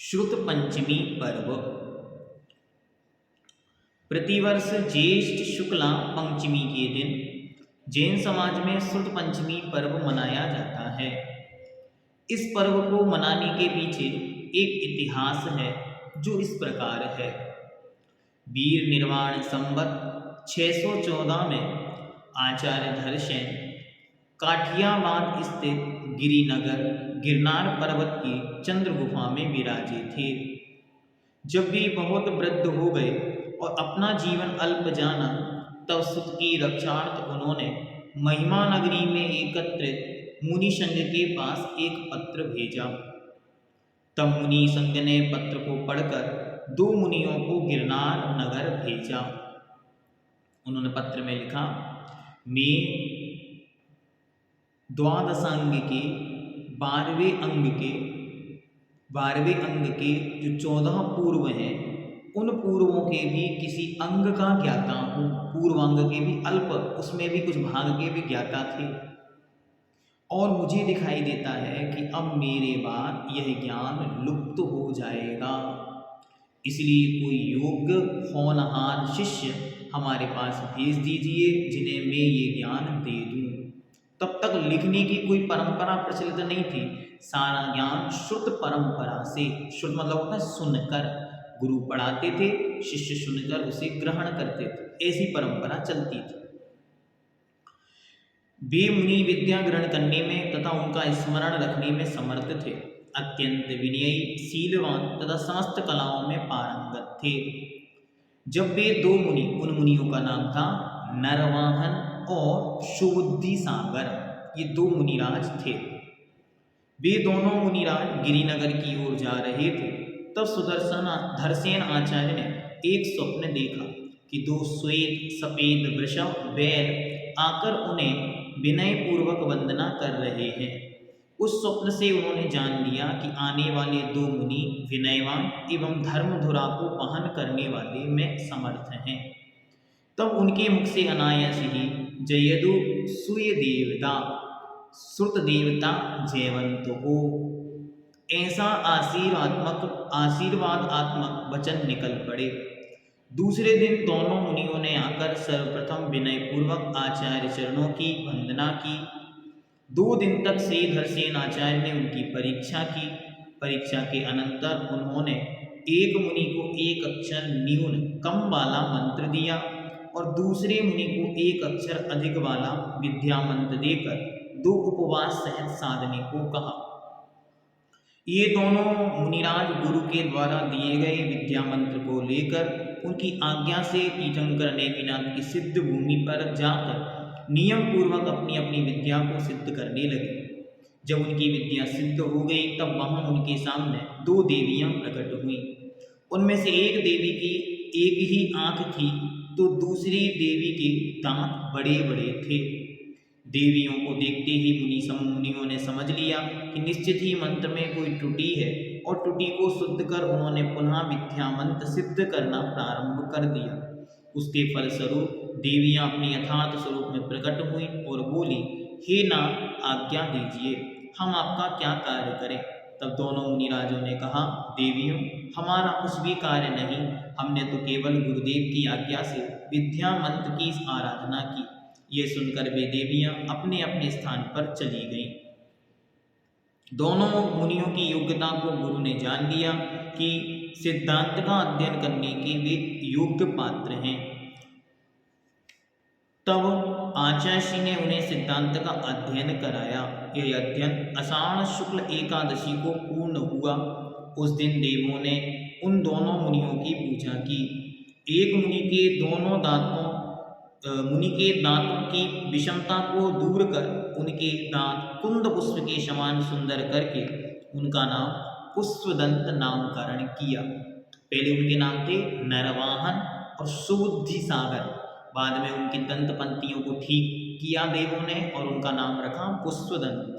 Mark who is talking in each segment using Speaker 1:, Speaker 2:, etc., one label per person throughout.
Speaker 1: श्रुत पंचमी पर्व प्रतिवर्ष ज्येष्ठ शुक्ला पंचमी के दिन जैन समाज में श्रुत पंचमी पर्व मनाया जाता है। इस पर्व को मनाने के पीछे एक इतिहास है जो इस प्रकार है। वीर निर्वाण संवत 614 में आचार्य धरसेन काठियावाड़ स्थित गिरिनगर गिरनार पर्वत की चंद्र गुफा में विराजे थे। जब वे बहुत वृद्ध हो गए और अपना जीवन अल्प जाना, तब सुत की रक्षार्थ उन्होंने महिमा नगरी में एकत्रित मुनि संघ के पास एक पत्र भेजा। तब मुनि संघ ने पत्र को पढ़कर दो मुनियों को गिरनार नगर भेजा। उन्होंने पत्र में लिखा, मैं द्वादशांग के 12वें अंग के जो 14 पूर्व हैं, उन पूर्वों के भी किसी अंग का ज्ञाता हूँ। पूर्वांग के भी अल्प, उसमें भी कुछ भाग के भी ज्ञाता थे। और मुझे दिखाई देता है कि अब मेरे बाद यह ज्ञान लुप्त हो जाएगा, इसलिए कोई योग्य होनहार शिष्य हमारे पास भेज दीजिए जिन्हें मैं ये ज्ञान दे दूँ। तब तक लिखने की कोई परंपरा प्रचलित नहीं थी। सारा ज्ञान श्रुत परंपरा से, श्रुत मतलब होता है सुनकर, गुरु पढ़ाते थे, शिष्य सुनकर उसे ग्रहण करते थे, ऐसी परंपरा चलती थी। वे मुनि विद्या ग्रहण करने में तथा उनका स्मरण रखने में समर्थ थे, अत्यंत विनयी, शीलवान तथा समस्त कलाओं में पारंगत थे। जब वे दो मुनि, उन मुनियों का नाम था नरवाहन और सुबुद्धि सागर, ये दो मुनिराज थे। वे दोनों मुनिराज गिरिनगर की ओर जा रहे थे। तब धरसेन आचार्य ने एक स्वप्न देखा कि दो श्वेत सफेद वृषभ बैल आकर उन्हें विनय पूर्वक वंदना कर रहे हैं। उस स्वप्न से उन्होंने जान लिया कि आने वाले दो मुनि विनयवान एवं धर्मधुरा को वहन करने वाले में समर्थ हैं। तब उनके मुख से अनायास ही जयदु सूय देवता, श्रुत देवता जयवंत हो, ऐसा आशीर्वादात्मक वचन निकल पड़े। दूसरे दिन दोनों मुनियों ने आकर सर्वप्रथम विनय पूर्वक आचार्य चरणों की वंदना की। 2 दिन तक श्री धरसेन आचार्य ने उनकी परीक्षा की। परीक्षा के अनंतर उन्होंने एक मुनि को एक अक्षर न्यून कम वाला मंत्र दिया और दूसरे मुनि को एक अक्षर अधिक वाला विद्या मंत्र देकर 2 उपवास सहित साधने को कहा। ये दोनों मुनिराज गुरु के द्वारा दिए गए विद्या मंत्र को लेकर उनकी आज्ञा से तीर्थंकर नेमिनाथ की सिद्ध भूमि पर जाकर नियम पूर्वक अपनी अपनी विद्या को सिद्ध करने लगे। जब उनकी विद्या सिद्ध हो गई, तब वहां उनके सामने 2 देवियां प्रकट हुई। उनमें से एक देवी की एक ही आंख थी, तो दूसरी देवी के दांत बड़े बड़े थे। देवियों को देखते ही मुनियों ने समझ लिया कि निश्चित ही मंत्र में कोई त्रुटि है, और त्रुटि को शुद्ध कर उन्होंने पुनः विद्या मंत्र सिद्ध करना प्रारंभ कर दिया। उसके फलस्वरूप देवियां अपनी यथार्थ स्वरूप में प्रकट हुई और बोली, हे नाथ, आज्ञा दीजिए, हम आपका क्या कार्य करें। तब दोनों मुनिराजों ने कहा, देवियों, हमारा कुछ भी कार्य नहीं, हमने तो केवल गुरुदेव की आज्ञा से विद्या मंत्र की आराधना की। ये सुनकर वे देवियां अपने अपने स्थान पर चली गईं। दोनों मुनियों की योग्यता को गुरु ने जान लिया कि सिद्धांत का अध्ययन करने के वे योग्य पात्र हैं। तब आचार्य ने उन्हें सिद्धांत का अध्ययन कराया। यह अध्ययन आषाढ़ शुक्ल एकादशी को पूर्ण हुआ। उस दिन देवों ने उन दोनों मुनियों की पूजा की। एक मुनि के दांतों की विषमता को दूर कर उनके दांत कुंद पुष्प के समान सुंदर करके उनका नाम पुष्पदंत नामकरण किया। पहले उनके नाम थे नरवाहन और सुबुद्धि सागर, बाद में उनकी दंत पंक्तियों को ठीक किया देवों ने और उनका नाम रखा पुष्पदंत।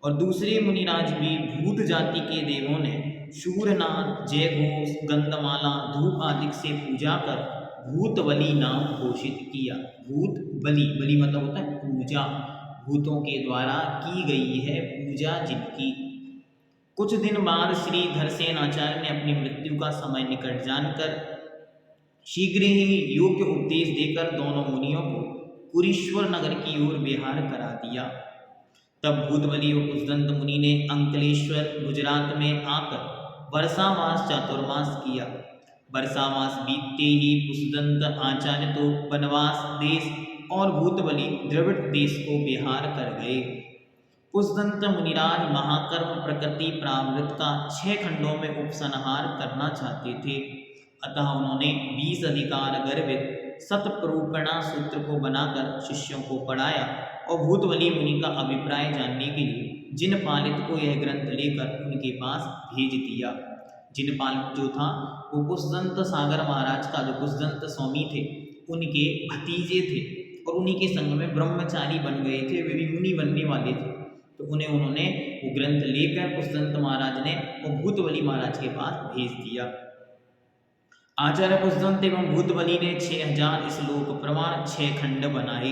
Speaker 1: और दूसरे मुनिराज भी भूत जाति के देवों ने शूरनाथ, जयघोष, गंधमाला, धूप आदि से पूजा कर भूत बलि नाम घोषित किया। भूत बलि मतलब होता है पूजा, भूतों के द्वारा की गई है पूजा जिनकी। कुछ दिन बाद श्री धरसेन आचार्य ने अपनी मृत्यु का समय निकट जानकर शीघ्र ही योग्य उपदेश देकर दोनों मुनियों को कुरीश्वर नगर की ओर विहार करा दिया। तब भूतबली और पुष्दंत मुनि ने अंकलेश्वर गुजरात में आकर वर्षावास चातुर्मास किया। वर्षावास बीतते ही पुष्दंत आचार्य तो वनवास देश और भूतबली द्रविड़ देश को विहार कर गए। पुष्दंत मुनिराज महाकर्म प्रकृति प्रावृत का 6 खंडों में उपसंहार करना चाहते थे, अतः उन्होंने 20 अधिकार गर्भित सतप्रूपणा सूत्र को बनाकर शिष्यों को पढ़ाया और भूतबली मुनि का अभिप्राय जानने के लिए जिनपालित को यह ग्रंथ लेकर उनके पास भेज दिया। जिनपालित जो था वो पुष्दंत सागर महाराज का, जो पुष्दंत स्वामी थे, उनके भतीजे थे और उन्हीं के संग में ब्रह्मचारी बन गए थे, वे भी मुनि बनने वाले थे। तो उन्होंने वो ग्रंथ लेकर पुष्दंत महाराज ने वो भूतबली महाराज के पास भेज दिया। आचार्य पुष्दंत एवं भूतबली ने 6000 श्लोक प्रमाण 6 खंड बनाए।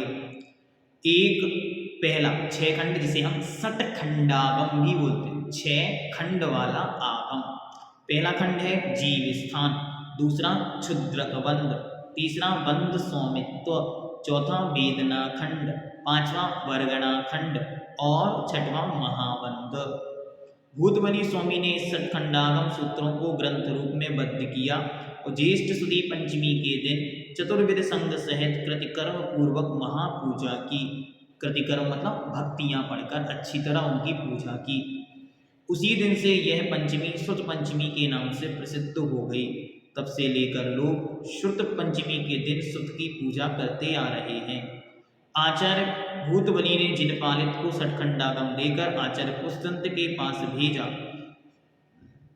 Speaker 1: एक पहला 6 खंड जिसे हम सटखंडागम भी बोलते हैं, 6 खंड वाला आगम। पहला खंड है जीव स्थान, दूसरा क्षुद्रक बंध, तीसरा बंध सौमित्व, चौथा वेदना खंड, पांचवा वर्गणा खंड और छठवां महाबंध। भूतबली स्वामी ने इस सटखंडागम सूत्रों को ग्रंथ रूप में बद्ध किया और ज्येष्ठ सुदी पंचमी के दिन चतुर्विध संग सहित कृतिकर्म पूर्वक महापूजा की। कृतिकर्म मतलब भक्तियां पढ़कर अच्छी तरह उनकी पूजा की। उसी दिन से यह पंचमी सुत पंचमी के नाम से प्रसिद्ध हो गई। तब से लेकर लोग श्रुत पंचमी के दिन सुत की पूजा करते आ रहे हैं। आचार्य भूतबली ने जिनपालित को सटखंडागम देकर आचार्य पुष्दंत के पास भेजा।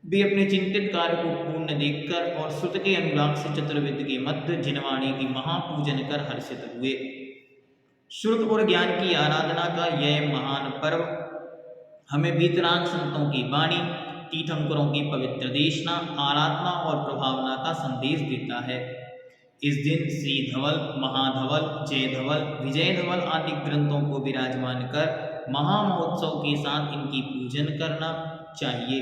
Speaker 1: वे अपने चिंतित कार्य को पूर्ण देखकर और सुत के अनुराग से चतुर्वेद के मध्य जिनवाणी की महापूजन कर हर्षित हुए। श्रुत और ज्ञान की आराधना का यह महान पर्व हमें वीतराग संतों की वाणी, तीर्थंकरों की पवित्र देशना, आराधना और प्रभावना का संदेश देता है। इस दिन श्री धवल, महाधवल, जय धवल, विजय धवल आदि ग्रंथों को विराजमान कर महामहोत्सव के साथ इनकी पूजन करना चाहिए।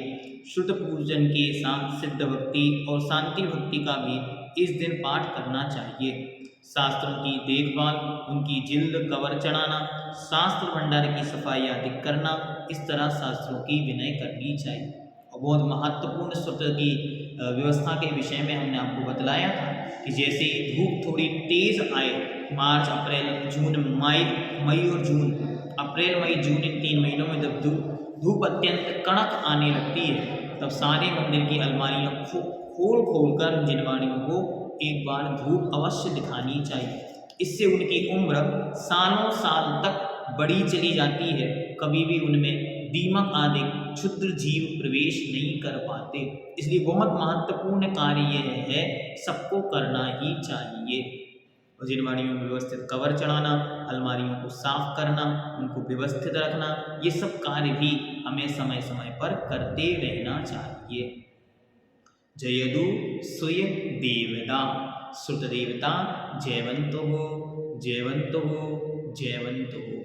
Speaker 1: शुद्ध पूजन के साथ सिद्ध भक्ति और शांति भक्ति का भी इस दिन पाठ करना चाहिए। शास्त्रों की देखभाल, उनकी जिल्द कवर चढ़ाना, शास्त्र भंडार की सफाई आदि करना, इस तरह शास्त्रों की विनय करनी चाहिए। और बहुत महत्वपूर्ण सूत्र की व्यवस्था के विषय में हमने आपको बतलाया था कि जैसे धूप थोड़ी तेज आए, मार्च, अप्रैल, जून, मई और जून, अप्रैल, मई, जून, इन 3 महीनों में जब धूप अत्यंत कड़क आने लगती है, तब सारे मंदिर की अलमारियों को खोल कर जिनवाणियों को एक बार धूप अवश्य दिखानी चाहिए। इससे उनकी उम्र सालों साल तक बढ़ी चली जाती है। कभी भी उनमें दीमक आदि क्षुद्र जीव प्रवेश नहीं कर पाते। इसलिए बहुत महत्वपूर्ण कार्य यह है, सबको करना ही चाहिए। और जिनवाणियों में व्यवस्थित कवर चढ़ाना, अलमारियों को साफ करना, उनको व्यवस्थित रखना, ये सब कार्य भी हमें समय समय पर करते रहना चाहिए। जयदु सुय देवता, श्रुत देवता जयवंतो हो, जयवंतो हो, जयवंतो हो।